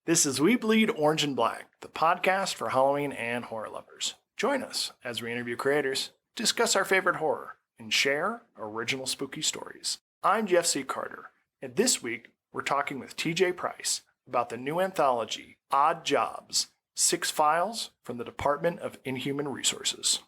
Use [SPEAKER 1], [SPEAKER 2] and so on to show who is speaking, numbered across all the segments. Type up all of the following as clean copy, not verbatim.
[SPEAKER 1] This is We Bleed Orange and Black, the podcast for Halloween and horror lovers. Join us as we interview creators, discuss our favorite horror, and share original spooky stories. I'm Jeff C. Carter, and this week we're talking with TJ Price about the new anthology, Odd Jobs, 6 Files from the Department of Inhuman Resources.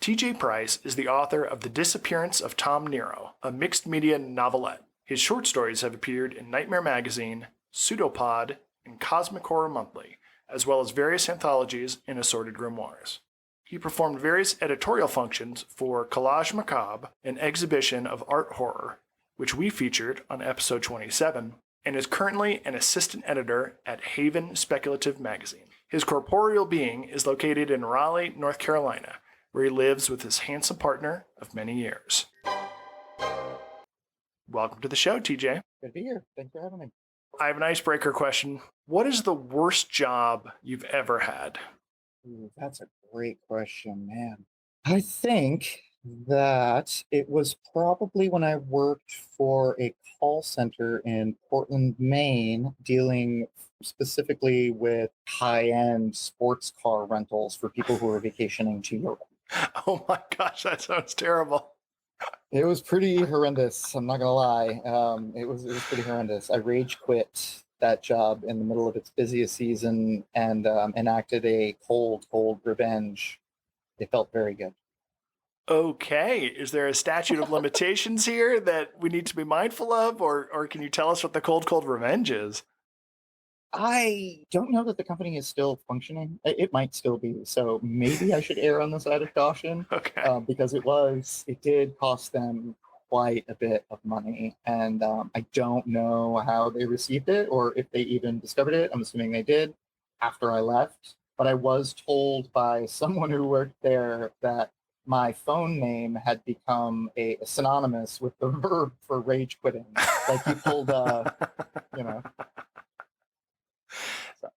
[SPEAKER 1] TJ Price is the author of The Disappearance of Tom Nero, a mixed media novelette. His short stories have appeared in Nightmare Magazine, Pseudopod, and Cosmic Horror Monthly, as well as various anthologies and assorted grimoires. He performed various editorial functions for Collage Macabre, an exhibition of art horror, which we featured on episode 27, and is currently an assistant editor at Haven Speculative Magazine. His corporeal being is located in Raleigh, North Carolina, where he lives with his handsome partner of many years. Welcome to the show, TJ.
[SPEAKER 2] Good to be here. Thanks for having me.
[SPEAKER 1] I have an icebreaker question. What is the worst job you've ever had?
[SPEAKER 2] Ooh, that's a great question, man. I think that it was probably when I worked for a call center in Portland, Maine, dealing specifically with high-end sports car rentals for people who are vacationing to Europe.
[SPEAKER 1] Oh my gosh, that sounds terrible.
[SPEAKER 2] It was pretty horrendous. I'm not gonna lie. It was pretty horrendous. I rage quit that job in the middle of its busiest season and enacted a cold revenge. It felt very good.
[SPEAKER 1] Okay, is there a statute of limitations here that we need to be mindful of, or can you tell us what the cold revenge is?
[SPEAKER 2] I don't know that the company is still functioning. It might still be. So maybe I should err on the side of caution.
[SPEAKER 1] Okay.
[SPEAKER 2] Because it did cost them quite a bit of money. And I don't know how they received it or if they even discovered it. I'm assuming they did after I left. But I was told by someone who worked there that my phone name had become a synonymous with the verb for rage quitting. Like you pulled, you know.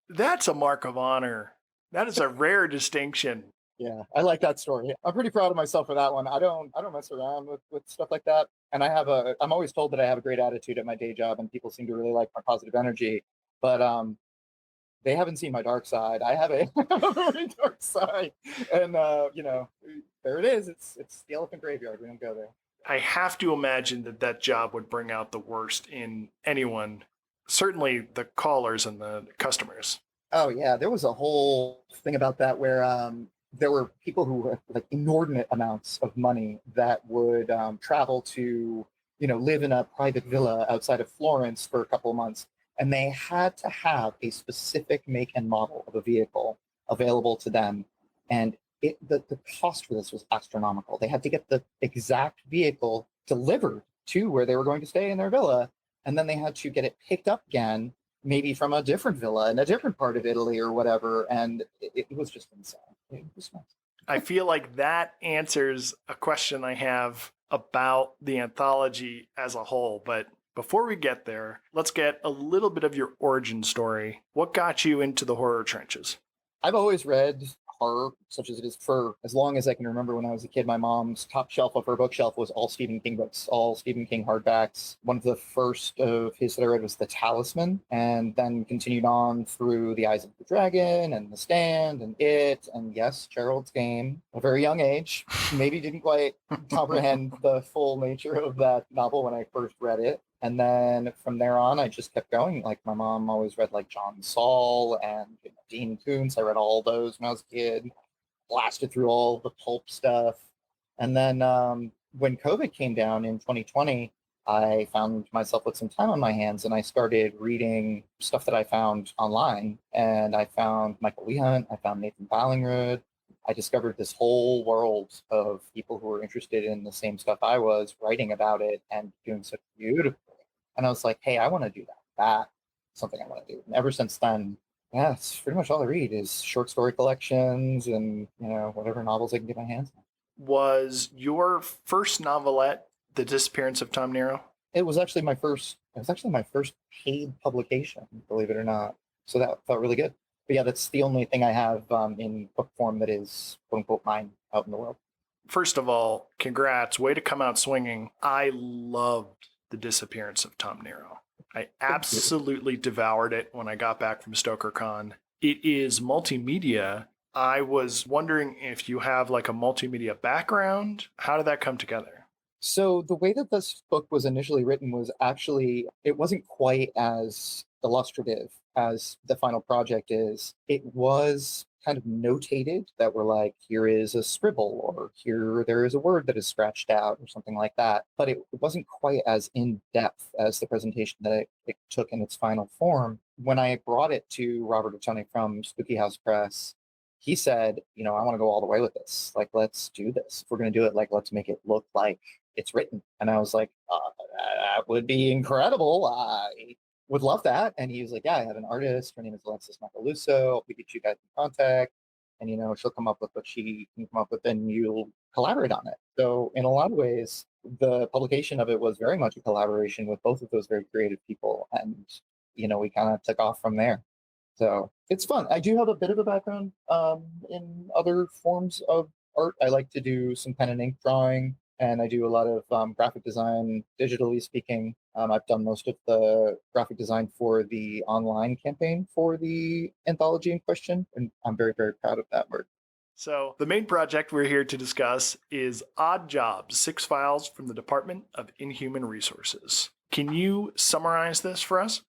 [SPEAKER 1] That's a mark of honor. That is a rare distinction.
[SPEAKER 2] Yeah, I like that story. I'm pretty proud of myself for that one. I don't mess around with stuff like that. And I'm always told that I have a great attitude at my day job and people seem to really like my positive energy. But they haven't seen my dark side. I have a very dark side. And there it is. It's the elephant graveyard. We don't go there.
[SPEAKER 1] I have to imagine that job would bring out the worst in anyone, certainly the callers and the customers.
[SPEAKER 2] Oh yeah, there was a whole thing about that where there were people who had like inordinate amounts of money that would travel to, live in a private villa outside of Florence for a couple of months, and they had to have a specific make and model of a vehicle available to them, and the cost for this was astronomical. They had to get the exact vehicle delivered to where they were going to stay in their villa, and then they had to get it picked up again, maybe from a different villa in a different part of Italy or whatever. And it was just insane. It was nuts.
[SPEAKER 1] I feel like that answers a question I have about the anthology as a whole. But before we get there, let's get a little bit of your origin story. What got you into the horror trenches?
[SPEAKER 2] I've always read horror, such as it is, for as long as I can remember. When I was a kid, my mom's top shelf of her bookshelf was all Stephen King books, all Stephen King hardbacks. One of the first of his that I read was The Talisman, and then continued on through The Eyes of the Dragon and The Stand and It, and yes, Gerald's Game. At a very young age, maybe didn't quite comprehend the full nature of that novel when I first read it. And then from there on, I just kept going. Like my mom always read like John Saul and Dean Koontz. I read all those when I was a kid, blasted through all the pulp stuff. And then when COVID came down in 2020, I found myself with some time on my hands and I started reading stuff that I found online. And I found Michael Lehunt, I found Nathan Ballingrud. I discovered this whole world of people who were interested in the same stuff I was, writing about it and doing so beautifully. And I was like, hey, I want to do that. That's something I want to do. And ever since then, yeah, it's pretty much all I read is short story collections and, whatever novels I can get my hands on.
[SPEAKER 1] Was your first novelette The Disappearance of Tom Nero?
[SPEAKER 2] It was actually my first paid publication, believe it or not. So that felt really good. But yeah, that's the only thing I have in book form that is quote unquote mine out in the world.
[SPEAKER 1] First of all, congrats. Way to come out swinging. I loved The Disappearance of Tom Nero. I
[SPEAKER 2] Thank you.
[SPEAKER 1] absolutely devoured it when I got back from StokerCon. It is multimedia. I was wondering if you have like a multimedia background. How did that come together?
[SPEAKER 2] So the way that this book was initially written was actually, it wasn't quite as illustrative as the final project is. It was kind of notated that we're like, here is a scribble, or here there is a word that is scratched out, or something like that. But it wasn't quite as in depth as the presentation that it took in its final form. When I brought it to Robert Ottone from Spooky House Press, he said, I want to go all the way with this. Like, let's do this. If we're going to do it, like, let's make it look like it's written. And I was like, that would be incredible. I would love that. And he was like, yeah, I have an artist. Her name is Alexis Macaluso. We get you guys in contact. And, she'll come up with what she can come up with and you'll collaborate on it. So in a lot of ways, the publication of it was very much a collaboration with both of those very creative people. And, we kind of took off from there. So it's fun. I do have a bit of a background in other forms of art. I like to do some pen and ink drawing, and I do a lot of graphic design, digitally speaking. I've done most of the graphic design for the online campaign for the anthology in question, and I'm very, very proud of that work.
[SPEAKER 1] So, the main project we're here to discuss is Odd Jobs 6 Files from the Department of Inhuman Resources. Can you summarize this for us?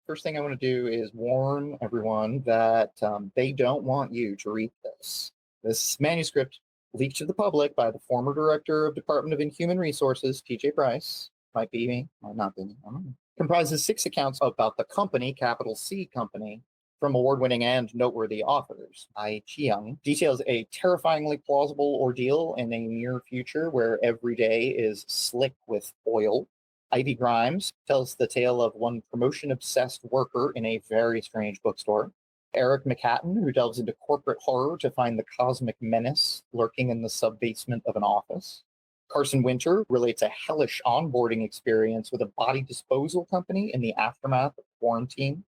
[SPEAKER 2] First thing I want to do is warn everyone that they don't want you to read this. This manuscript, leaked to the public by the former director of Department of Inhuman Resources, T.J. Price, might be me, might not be me, I don't know, comprises 6 accounts about the company, capital C Company, from award-winning and noteworthy authors. Ai Chiang details a terrifyingly plausible ordeal in a near future where every day is slick with oil. Ivy Grimes tells the tale of one promotion-obsessed worker in a very strange bookstore. Eric McHatton, who delves into corporate horror to find the cosmic menace lurking in the sub-basement of an office. Carson Winter relates a hellish onboarding experience with a body disposal company in the aftermath of quarantine.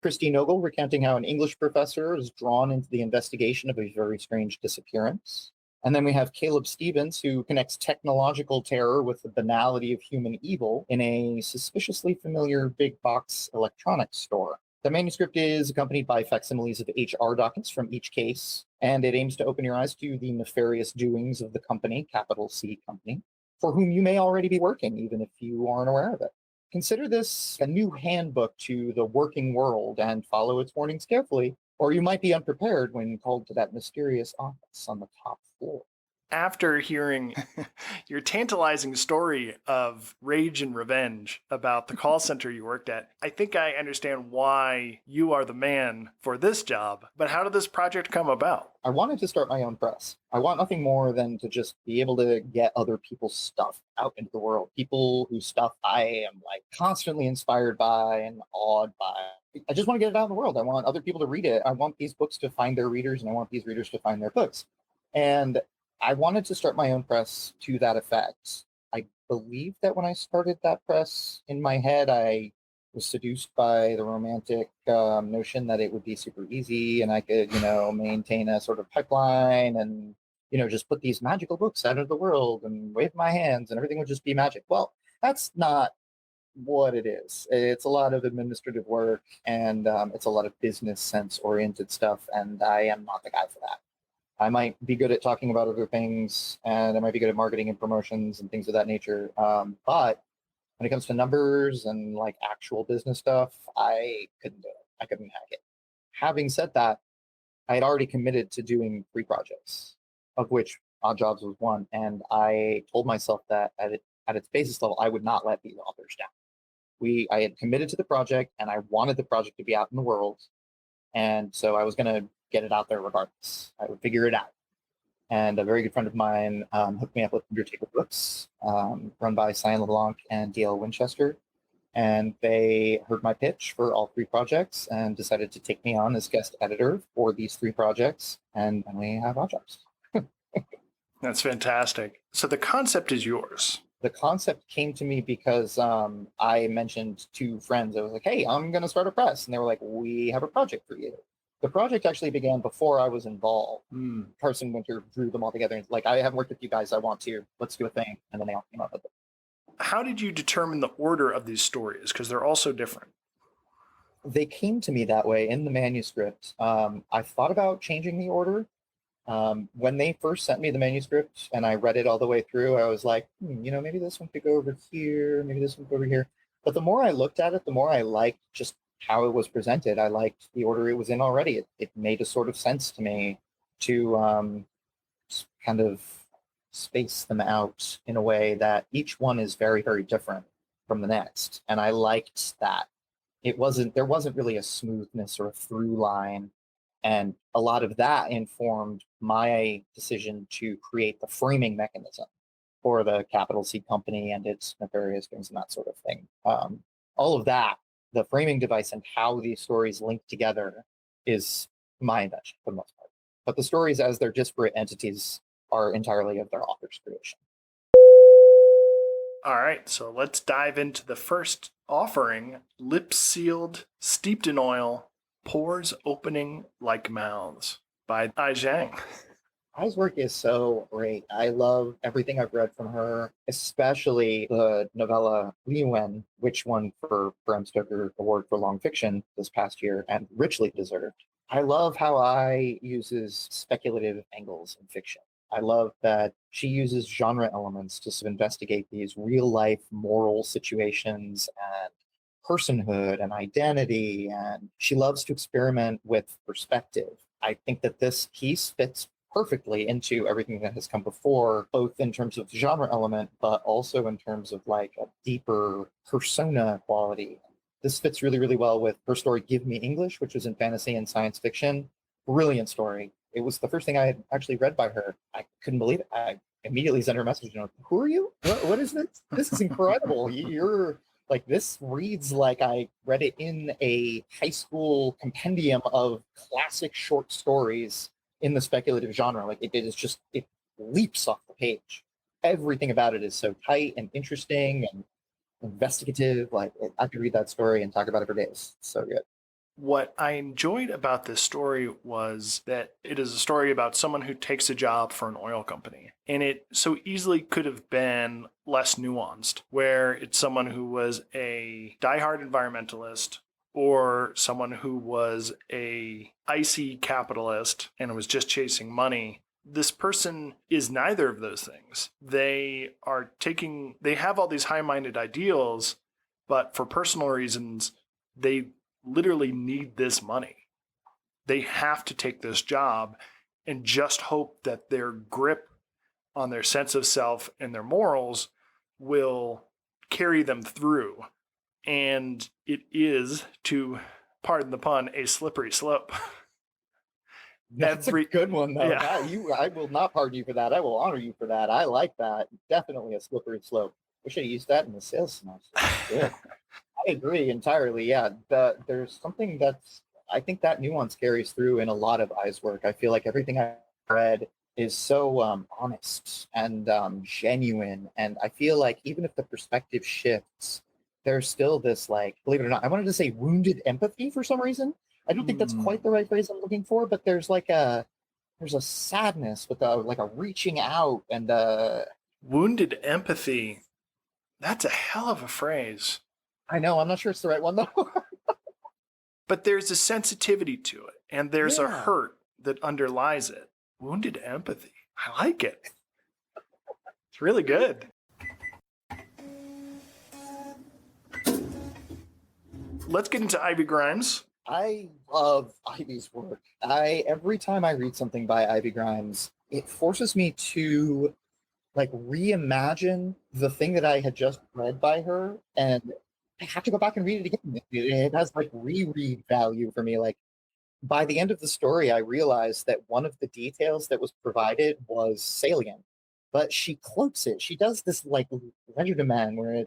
[SPEAKER 2] Christy Nogle recounting how an English professor is drawn into the investigation of a very strange disappearance. And then we have Caleb Stevens, who connects technological terror with the banality of human evil in a suspiciously familiar big box electronics store. The manuscript is accompanied by facsimiles of HR documents from each case, and it aims to open your eyes to the nefarious doings of the company, capital C Company, for whom you may already be working, even if you aren't aware of it. Consider this a new handbook to the working world and follow its warnings carefully, or you might be unprepared when called to that mysterious office on the top floor.
[SPEAKER 1] After hearing your tantalizing story of rage and revenge about the call center you worked at, I think I understand why you are the man for this job. But how did this project come about?
[SPEAKER 2] I wanted to start my own press. I want nothing more than to just be able to get other people's stuff out into the world. People whose stuff I am like constantly inspired by and awed by. I just want to get it out in the world. I want other people to read it. I want these books to find their readers, and I want these readers to find their books. And I wanted to start my own press to that effect. I believe that when I started that press in my head, I was seduced by the romantic notion that it would be super easy and I could, maintain a sort of pipeline and, just put these magical books out into the world and wave my hands and everything would just be magic. Well, that's not what it is. It's a lot of administrative work and it's a lot of business sense oriented stuff. And I am not the guy for that. I might be good at talking about other things, and I might be good at marketing and promotions and things of that nature. But when it comes to numbers and like actual business stuff, I couldn't do it. I couldn't hack it. Having said that, I had already committed to doing 3 projects, of which Odd Jobs was one, and I told myself that at its basis level, I would not let the authors down. I had committed to the project, and I wanted the project to be out in the world, and so I was going to get it out there regardless. I would figure it out. And a very good friend of mine hooked me up with Undertaker Books, run by Cyan LeBlanc and DL Winchester. And they heard my pitch for all 3 projects and decided to take me on as guest editor for these 3 projects. And then we have Odd Jobs.
[SPEAKER 1] That's fantastic. So the concept is yours.
[SPEAKER 2] The concept came to me because I mentioned 2 friends. I was like, hey, I'm going to start a press. And they were like, we have a project for you. The project actually began before I was involved. Carson Winter drew them all together. And like, I haven't worked with you guys. I want to. Let's do a thing. And then they all came up with it.
[SPEAKER 1] how did you determine the order of these stories? Because they're all so different.
[SPEAKER 2] They came to me that way in the manuscript. I thought about changing the order. When they first sent me the manuscript and I read it all the way through, I was like, maybe this one could go over here, maybe this one could go over here. But the more I looked at it, the more I liked just how it was presented. I liked the order it was in already. It made a sort of sense to me to kind of space them out in a way that each one is very, very different from the next. And I liked that. There wasn't really a smoothness or a through line. And a lot of that informed my decision to create the framing mechanism for the capital C company and its nefarious things and that sort of thing. All of that, the framing device and how these stories link together is my invention for the most part. But the stories as they're disparate entities are entirely of their author's creation.
[SPEAKER 1] All right, so let's dive into the first offering, Lips Sealed, Steeped in Oil, Pores Opening Like Mouths by Ai Zhang.
[SPEAKER 2] Ai's work is so great. I love everything I've read from her, especially the novella Li Wen, which won for Bram Stoker Award for Long Fiction this past year and richly deserved. I love how Ai uses speculative angles in fiction. I love that she uses genre elements to sort of investigate these real life moral situations and personhood and identity. And she loves to experiment with perspective. I think that this piece fits perfectly into everything that has come before, both in terms of genre element, but also in terms of like a deeper persona quality. This fits really, really well with her story, Give Me English, which was in fantasy and science fiction. Brilliant story. It was the first thing I had actually read by her. I couldn't believe it. I immediately sent her a message. Who are you? What is this? This is incredible. You're like, this reads like I read it in a high school compendium of classic short stories in the speculative genre. Like it leaps off the page. Everything about it is so tight and interesting and investigative. I could read that story and talk about it for days. It's so good.
[SPEAKER 1] What I enjoyed about this story was that it is a story about someone who takes a job for an oil company. And it so easily could have been less nuanced, where it's someone who was a diehard environmentalist or someone who was a icy capitalist and was just chasing money. This person is neither of those things. They have all these high-minded ideals, but for personal reasons, they literally need this money. They have to take this job and just hope that their grip on their sense of self and their morals will carry them through. And it is, to pardon the pun, a slippery slope.
[SPEAKER 2] That's a good one, though.
[SPEAKER 1] Yeah.
[SPEAKER 2] I will not pardon you for that. I will honor you for that. I like that. Definitely a slippery slope. We should have used that in the sales synopsis. Good. I agree entirely. Yeah, there's something I think that nuance carries through in a lot of Ai's work. I feel like everything I read is so honest and genuine, and I feel like even if the perspective shifts, there's still this, like, believe it or not, I wanted to say wounded empathy for some reason. I don't think that's quite the right phrase I'm looking for, but there's a sadness with a reaching out and
[SPEAKER 1] wounded empathy. That's a hell of a phrase.
[SPEAKER 2] I know, I'm not sure it's the right one though.
[SPEAKER 1] But there's a sensitivity to it, and there's a hurt that underlies it. Wounded empathy. I like it. It's really good. Let's get into Ivy Grimes.
[SPEAKER 2] I love Ivy's work. Every time I read something by Ivy Grimes, it forces me to reimagine the thing that I had just read by her, and I have to go back and read it again. It has reread value for me. Like, by the end of the story, I realized that one of the details that was provided was salient, but she cloaks it. She does this legerdemain where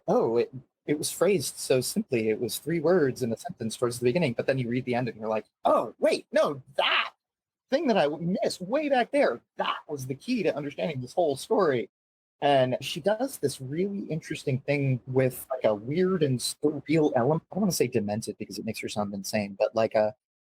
[SPEAKER 2] it was phrased so simply. It was 3 words in a sentence towards the beginning, but then you read the end and you're like, oh, wait, no, that thing that I missed way back there, that was the key to understanding this whole story. And she does this really interesting thing with a weird and surreal element. I don't want to say demented because it makes her sound insane, but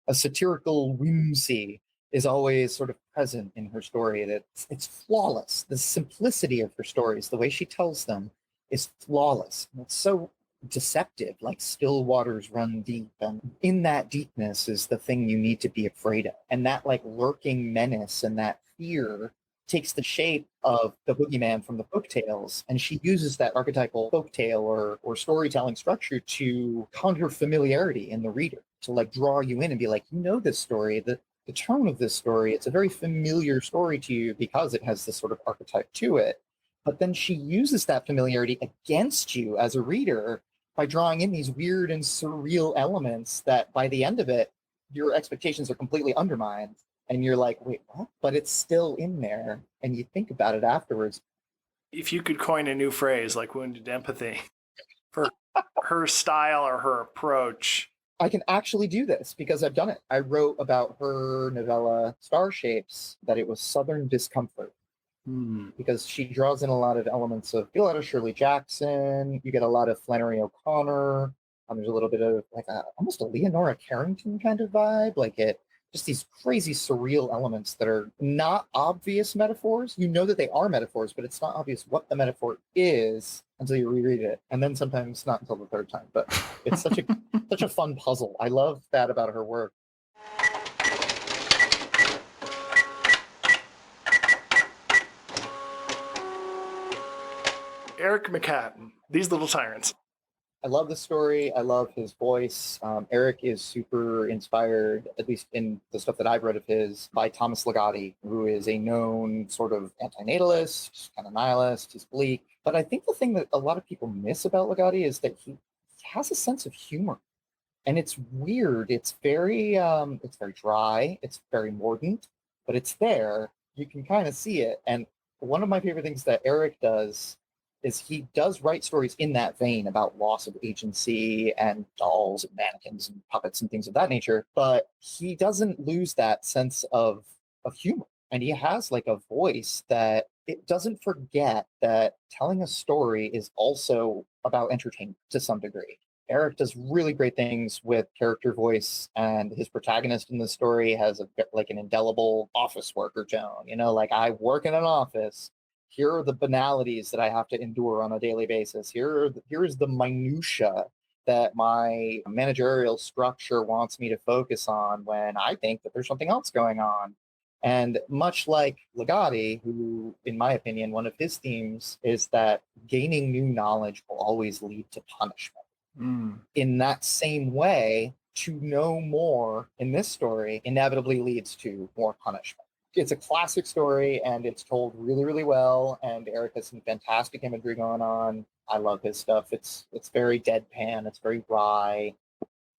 [SPEAKER 2] a satirical whimsy is always sort of present in her story. It's flawless. The simplicity of her stories, the way she tells them, is flawless. And it's so deceptive, like still waters run deep. And in that deepness is the thing you need to be afraid of. And that like lurking menace and that fear takes the shape of the boogeyman from the folktales, and she uses that archetypal folktale or storytelling structure to conjure familiarity in the reader, to like draw you in and be like, you know this story, the tone of this story, it's a very familiar story to you because it has this sort of archetype to it. But then she uses that familiarity against you as a reader by drawing in these weird and surreal elements that by the end of it, your expectations are completely undermined. And you're like, wait, what? But it's still in there. And you think about it afterwards.
[SPEAKER 1] If you could coin a new phrase like wounded empathy for her style or her approach.
[SPEAKER 2] I can actually do this because I've done it. I wrote about her novella Star Shapes that it was Southern discomfort. Because she draws in a lot of elements of, you get a lot of Shirley Jackson, you get a lot of Flannery O'Connor. There's a little bit of like almost a Leonora Carrington kind of vibe. Like it, just these crazy surreal elements that are not obvious metaphors. You know that they are metaphors, but it's not obvious what the metaphor is until you reread it, and then sometimes not until the third time. But it's such a fun puzzle. I love that about her work.
[SPEAKER 1] Eric McCatten, These Little Tyrants.
[SPEAKER 2] I love the story. I love his voice. Eric is super inspired, at least in the stuff that I've read of his, by Thomas Ligotti, who is a known sort of antinatalist, kind of nihilist. He's bleak. But I think the thing that a lot of people miss about Ligotti is that he has a sense of humor. And it's weird. It's very dry. It's very mordant, but it's there. You can kind of see it. And one of my favorite things that Eric does is he does write stories in that vein about loss of agency and dolls and mannequins and puppets and things of that nature, but he doesn't lose that sense of humor. And he has like a voice that it doesn't forget that telling a story is also about entertainment to some degree. Eric does really great things with character voice, and his protagonist in the story has like an indelible office worker tone. You know, like I work in an office. Here are the banalities that I have to endure on a daily basis. Here is the minutia that my managerial structure wants me to focus on when I think that there's something else going on. And much like Ligotti, who, in my opinion, one of his themes is that gaining new knowledge will always lead to punishment. In that same way, to know more in this story inevitably leads to more punishment. It's a classic story, and it's told really, really well. And Eric has some fantastic imagery going on. I love his stuff. It's very deadpan. It's very wry.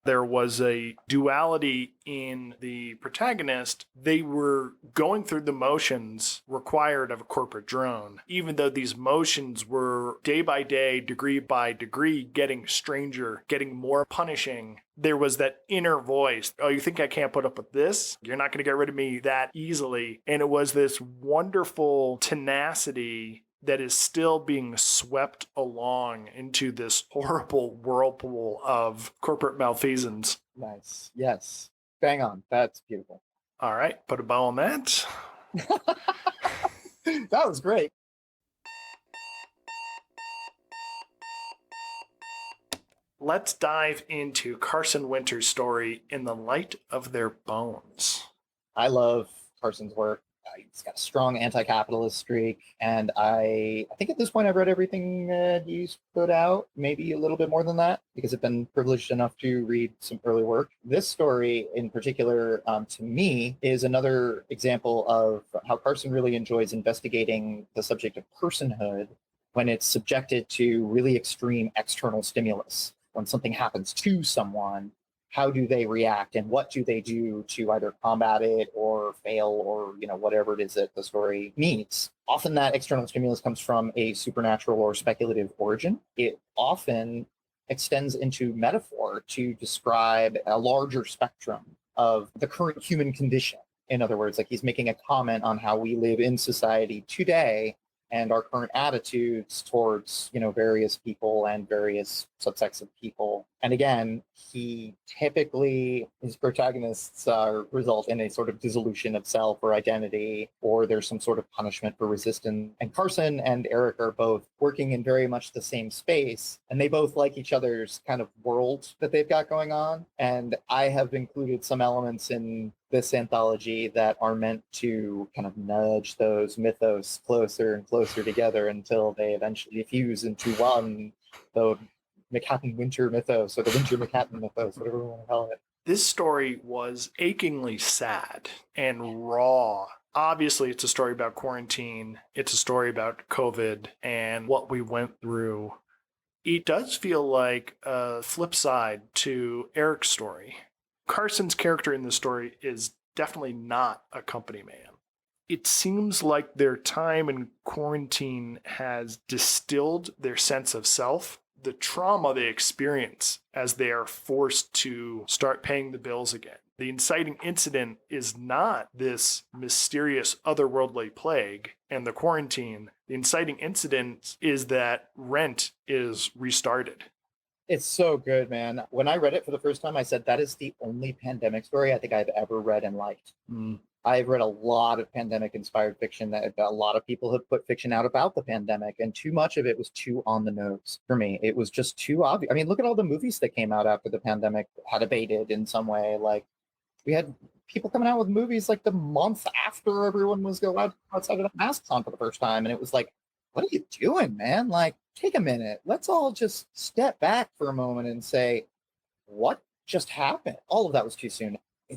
[SPEAKER 1] There was a duality in the protagonist. They were going through the motions required of a corporate drone, even though these motions were day by day, degree by degree, getting stranger, getting more punishing. There was that inner voice. Oh, you think I can't put up with this? You're not going to get rid of me that easily. And it was this wonderful tenacity that is still being swept along into this horrible whirlpool of corporate malfeasance.
[SPEAKER 2] Nice. Yes. Bang on. That's beautiful.
[SPEAKER 1] All right. Put a bow on that.
[SPEAKER 2] That was great.
[SPEAKER 1] Let's dive into Carson Winter's story, In the Light of Their Bones.
[SPEAKER 2] I love Carson's work. He's got a strong anti-capitalist streak, and I think at this point I've read everything that he's put out, maybe a little bit more than that, because I've been privileged enough to read some early work. This story in particular, to me, is another example of how Carson really enjoys investigating the subject of personhood when it's subjected to really extreme external stimulus. When something happens to someone, how do they react and what do they do to either combat it or fail or, whatever it is that the story needs. Often that external stimulus comes from a supernatural or speculative origin. It often extends into metaphor to describe a larger spectrum of the current human condition. In other words, like he's making a comment on how we live in society today and our current attitudes towards, various people and various subsects of people. And again, his protagonists result in a sort of dissolution of self or identity, or there's some sort of punishment for resistance. And Carson and Eric are both working in very much the same space, and they both like each other's kind of world that they've got going on. And I have included some elements in this anthology that are meant to kind of nudge those mythos closer and closer together until they eventually fuse into one, the McHatton Winter mythos, or the Winter McHatton mythos, whatever we want to call it.
[SPEAKER 1] This story was achingly sad and raw. Obviously, it's a story about quarantine. It's a story about COVID and what we went through. It does feel like a flip side to Eric's story. Carson's character in this story is definitely not a company man. It seems like their time in quarantine has distilled their sense of self, the trauma they experience as they are forced to start paying the bills again. The inciting incident is not this mysterious otherworldly plague and the quarantine. The inciting incident is that rent is restarted.
[SPEAKER 2] It's so good, man. When I read it for the first time, I said, that is the only pandemic story I think I've ever read and liked. I've read a lot of pandemic-inspired fiction that a lot of people have put fiction out about the pandemic, and too much of it was too on the nose for me. It was just too obvious. I mean, look at all the movies that came out after the pandemic had abated in some way. Like, we had people coming out with movies like the month after everyone was going outside with masks on for the first time, and it was like, what are you doing, man? Like, take a minute. Let's all just step back for a moment and say, what just happened? All of that was too soon.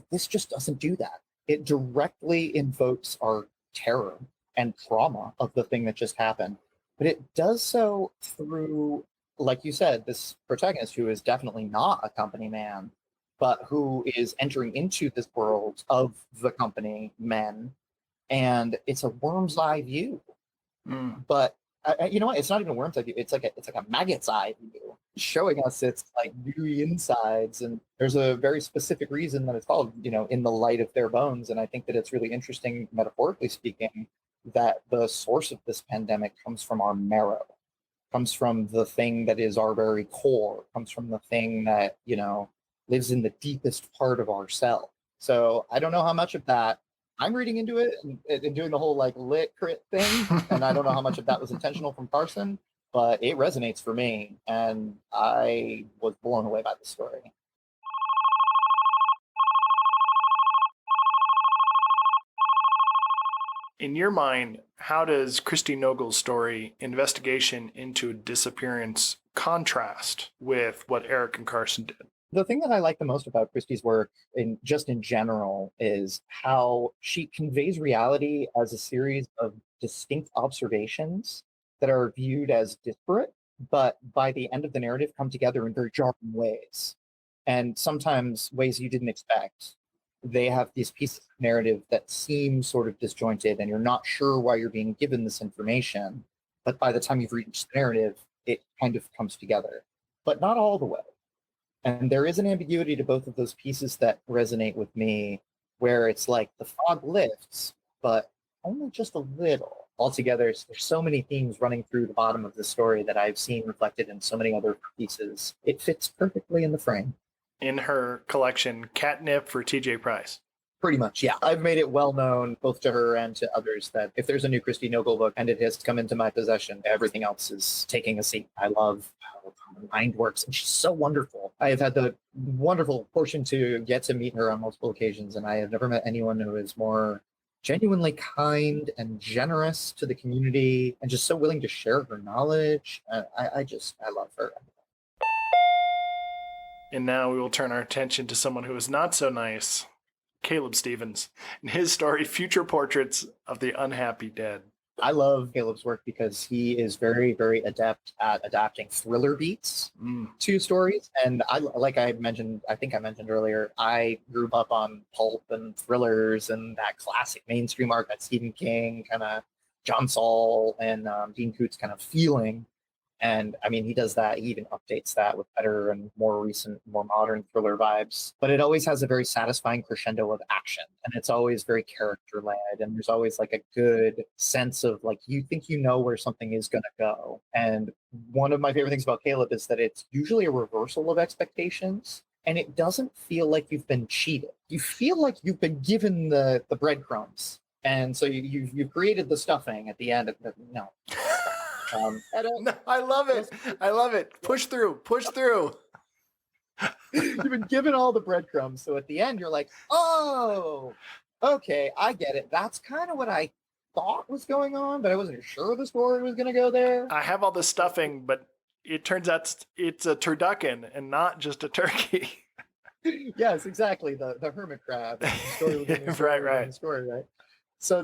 [SPEAKER 2] This just doesn't do that. It directly invokes our terror and trauma of the thing that just happened. But it does so through, like you said, this protagonist who is definitely not a company man, but who is entering into this world of the company men. And it's a worm's eye view. But you know what? It's not even a worm's eye view. It's like a maggot's eye view, showing us its like gooey insides. And there's a very specific reason that it's called, in the light of their bones. And I think that it's really interesting, metaphorically speaking, that the source of this pandemic comes from our marrow, comes from the thing that is our very core, comes from the thing that, lives in the deepest part of our cell. So I don't know how much of that I'm reading into it and doing the whole like lit crit thing. And I don't know how much of that was intentional from Carson, but it resonates for me. And I was blown away by the story.
[SPEAKER 1] In your mind, how does Christy Nogle's story, Investigation into a Disappearance, contrast with what Eric and Carson did?
[SPEAKER 2] The thing that I like the most about Christie's work, in general, is how she conveys reality as a series of distinct observations that are viewed as disparate, but by the end of the narrative come together in very jarring ways, and sometimes ways you didn't expect. They have these pieces of narrative that seem sort of disjointed, and you're not sure why you're being given this information, but by the time you've reached the narrative, it kind of comes together, but not all the way. And there is an ambiguity to both of those pieces that resonate with me, where it's like the fog lifts, but only just a little. Altogether, there's so many themes running through the bottom of the story that I've seen reflected in so many other pieces. It fits perfectly in the frame.
[SPEAKER 1] In her collection, Catnip for TJ Price.
[SPEAKER 2] Pretty much, yeah. I've made it well known, both to her and to others, that if there's a new Christy Nogle book and it has come into my possession, everything else is taking a seat. I love how her mind works, and she's so wonderful. I have had the wonderful fortune to get to meet her on multiple occasions, and I have never met anyone who is more genuinely kind and generous to the community and just so willing to share her knowledge. I love her.
[SPEAKER 1] And now we will turn our attention to someone who is not so nice, Caleb Stevens, in his story, Future Portraits of the Unhappy Dead.
[SPEAKER 2] I love Caleb's work because he is very, very adept at adapting thriller beats to stories. And I think I mentioned earlier, I grew up on pulp and thrillers and that classic mainstream art, that Stephen King kind of John Saul and Dean Koontz kind of feeling. And I mean, he does that. He even updates that with better and more recent, more modern thriller vibes. But it always has a very satisfying crescendo of action. And it's always very character led. And there's always like a good sense of like, you think you know where something is going to go. And one of my favorite things about Caleb is that it's usually a reversal of expectations. And it doesn't feel like you've been cheated. You feel like you've been given the breadcrumbs. And so you've created the stuffing at the end. No.
[SPEAKER 1] No, I love it. I love it. Push through. Push through.
[SPEAKER 2] You've been given all the breadcrumbs. So at the end, you're like, oh, okay, I get it. That's kind of what I thought was going on, but I wasn't sure the story was going to go there.
[SPEAKER 1] I have all the stuffing, but it turns out it's a turducken and not just a turkey.
[SPEAKER 2] Yes, exactly. The hermit crab. The story within the story
[SPEAKER 1] Right,
[SPEAKER 2] within
[SPEAKER 1] right.
[SPEAKER 2] the story, right? So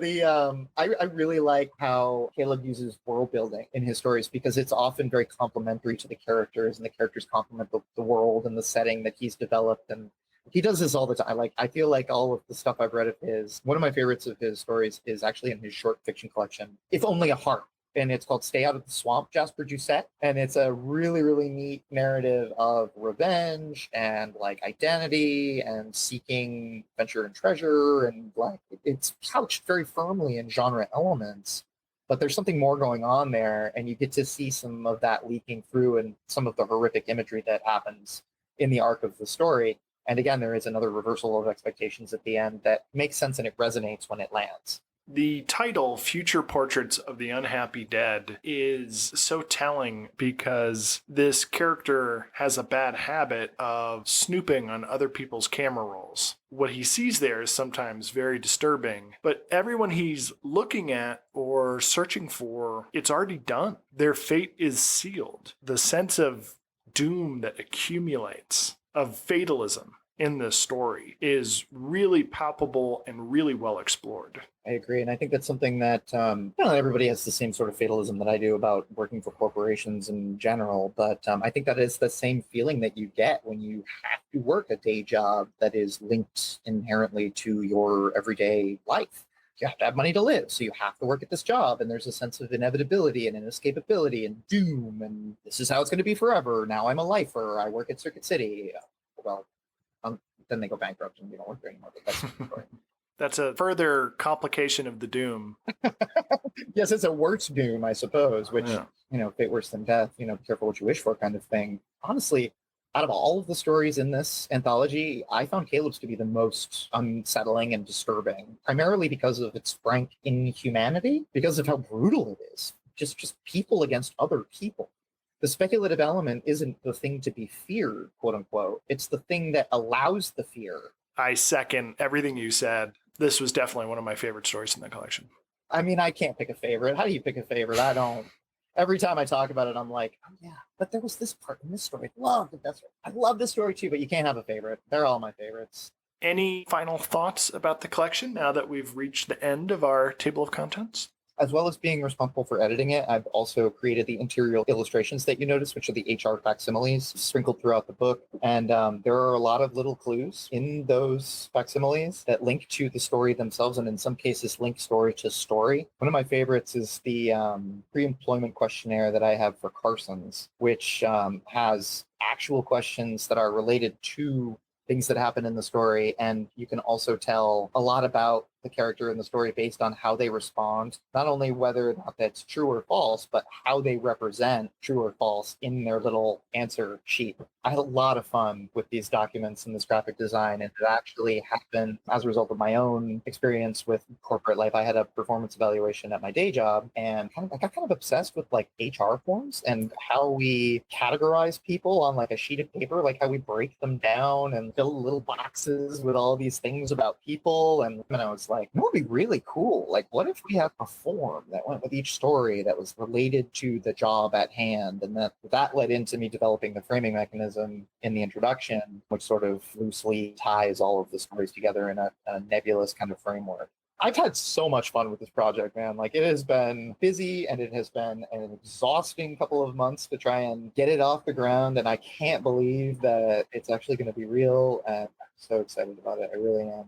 [SPEAKER 2] I really like how Caleb uses world building in his stories because it's often very complementary to the characters, and the characters complement the world and the setting that he's developed. And he does this all the time. Like I feel like all of the stuff I've read of his, one of my favorites of his stories is actually in his short fiction collection, If Only a Heart. And it's called Stay Out of the Swamp, Jasper Doucette. And it's a really, really neat narrative of revenge and like identity and seeking adventure and treasure. And like it's couched very firmly in genre elements. But there's something more going on there. And you get to see some of that leaking through and some of the horrific imagery that happens in the arc of the story. And again, there is another reversal of expectations at the end that makes sense and it resonates when it lands.
[SPEAKER 1] The title, Future Portraits of the Unhappy Dead, is so telling because this character has a bad habit of snooping on other people's camera rolls. What he sees there is sometimes very disturbing, but everyone he's looking at or searching for, it's already done. Their fate is sealed. The sense of doom that accumulates, of fatalism in this story, is really palpable and really well explored.
[SPEAKER 2] I agree. And I think that's something that not everybody has the same sort of fatalism that I do about working for corporations in general. But I think that is the same feeling that you get when you have to work a day job that is linked inherently to your everyday life. You have to have money to live. So you have to work at this job. And there's a sense of inevitability and inescapability and doom. And this is how it's going to be forever. Now I'm a lifer. I work at Circuit City. Well, then they go bankrupt and we don't work there anymore. But that's the story.
[SPEAKER 1] That's a further complication of the doom.
[SPEAKER 2] Yes, it's a worse doom, I suppose, which, fate worse than death, be careful what you wish for kind of thing. Honestly, out of all of the stories in this anthology, I found Caleb's to be the most unsettling and disturbing, primarily because of its frank inhumanity, because of how brutal it is. Just people against other people. The speculative element isn't the thing to be feared, quote unquote. It's the thing that allows the fear.
[SPEAKER 1] I second everything you said. This was definitely one of my favorite stories in the collection.
[SPEAKER 2] I mean, I can't pick a favorite. How do you pick a favorite? I don't. Every time I talk about it, I'm like, oh yeah, but there was this part in this story. I love this story too, but you can't have a favorite. They're all my favorites.
[SPEAKER 1] Any final thoughts about the collection now that we've reached the end of our table of contents?
[SPEAKER 2] As well as being responsible for editing it, I've also created the interior illustrations that you notice, which are the HR facsimiles sprinkled throughout the book. And there are a lot of little clues in those facsimiles that link to the story themselves, and in some cases link story to story. One of my favorites is the pre-employment questionnaire that I have for Carson's, which has actual questions that are related to things that happen in the story. And you can also tell a lot about the character in the story based on how they respond, not only whether or not that's true or false, but how they represent true or false in their little answer sheet. I had a lot of fun with these documents and this graphic design, and it actually happened as a result of my own experience with corporate life. I had a performance evaluation at my day job, and I got kind of obsessed with like HR forms and how we categorize people on like a sheet of paper, like how we break them down and fill little boxes with all these things about people. And I was like, it would be really cool. Like, what if we have a form that went with each story that was related to the job at hand? And that led into me developing the framing mechanism in the introduction, which sort of loosely ties all of the stories together in a nebulous kind of framework. I've had so much fun with this project, man. Like, it has been busy and it has been an exhausting couple of months to try and get it off the ground. And I can't believe that it's actually going to be real. And I'm so excited about it. I really am.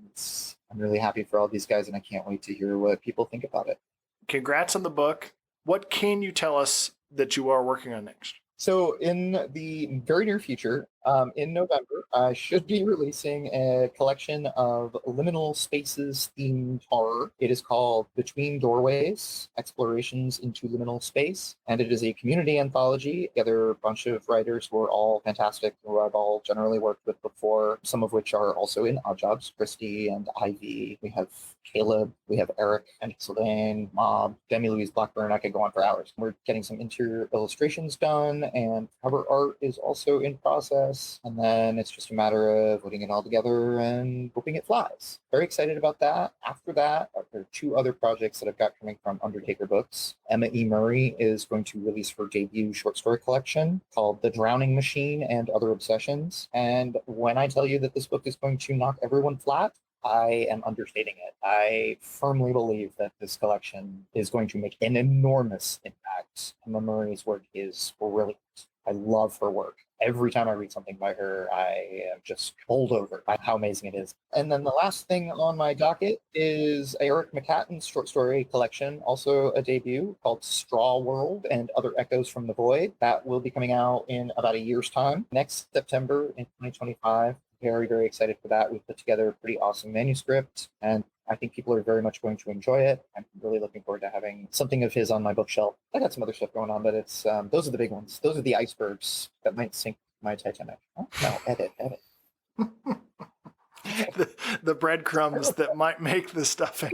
[SPEAKER 2] I'm really happy for all these guys, and I can't wait to hear what people think about it.
[SPEAKER 1] Congrats on the book. What can you tell us that you are working on next?
[SPEAKER 2] So in the very near future, in November, I should be releasing a collection of liminal spaces themed horror. It is called Between Doorways: Explorations into Liminal Space, and it is a community anthology. Together, a bunch of writers who are all fantastic, who I've all generally worked with before, some of which are also in Odd Jobs, Christy and Ivy. We have Caleb, we have Eric and Sylvain, Mob, Demi Louise Blackburn. I could go on for hours. We're getting some interior illustrations done, and cover art is also in process. And then it's just a matter of putting it all together and hoping it flies. Very excited about that. After that, there are two other projects that I've got coming from Undertaker Books. Emma E. Murray is going to release her debut short story collection called The Drowning Machine and Other Obsessions. And when I tell you that this book is going to knock everyone flat, I am understating it. I firmly believe that this collection is going to make an enormous impact. Emma Murray's work is brilliant. I love her work. Every time I read something by her, I am just bowled over by how amazing it is. And then the last thing on my docket is Eric McCatton's short story collection, also a debut called Straw World and Other Echoes from the Void. That will be coming out in about a year's time, next September in 2025. Very, very excited for that. We've put together a pretty awesome manuscript, and I think people are very much going to enjoy it. I'm really looking forward to having something of his on my bookshelf. I got some other stuff going on, but it's those are the big ones. Those are the icebergs that might sink my Titanic. Oh, no, edit.
[SPEAKER 1] The breadcrumbs that might make the stuffing.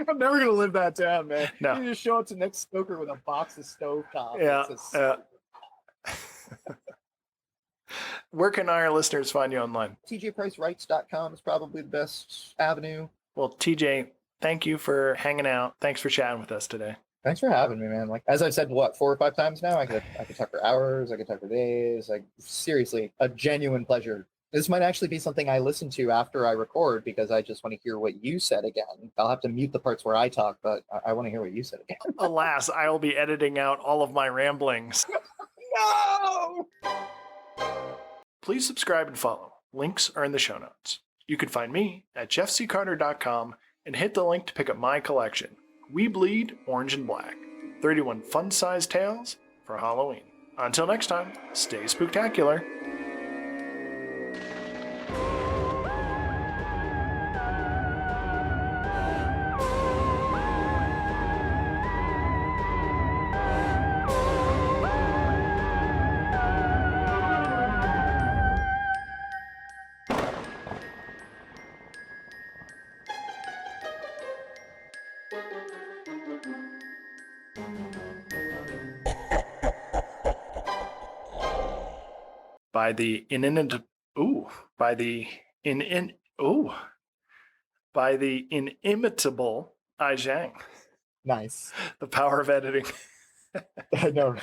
[SPEAKER 2] I'm never going to live that down, man.
[SPEAKER 1] No.
[SPEAKER 2] You just show up to Nick Stoker with a box of stovetop.
[SPEAKER 1] Yeah. Where can our listeners find you online?
[SPEAKER 2] tjpricewrites.com is probably the best avenue.
[SPEAKER 1] Well, TJ, thank you for hanging out. Thanks for chatting with us today.
[SPEAKER 2] Thanks for having me, man. Like, as I've said, 4 or 5 times now, I could talk for hours. I could talk for days. Like, seriously, a genuine pleasure. This might actually be something I listen to after I record because I just want to hear what you said again. I'll have to mute the parts where I talk, but I want to hear what you said again.
[SPEAKER 1] Alas, I'll be editing out all of my ramblings.
[SPEAKER 2] No!
[SPEAKER 1] Please subscribe and follow. Links are in the show notes. You can find me at jeffccarter.com and hit the link to pick up my collection, We Bleed Orange and Black, 31 fun-sized tales for Halloween. Until next time, stay spooktacular. By the inimitable Ai Zhang.
[SPEAKER 2] Nice.
[SPEAKER 1] The power of editing.
[SPEAKER 2] I know.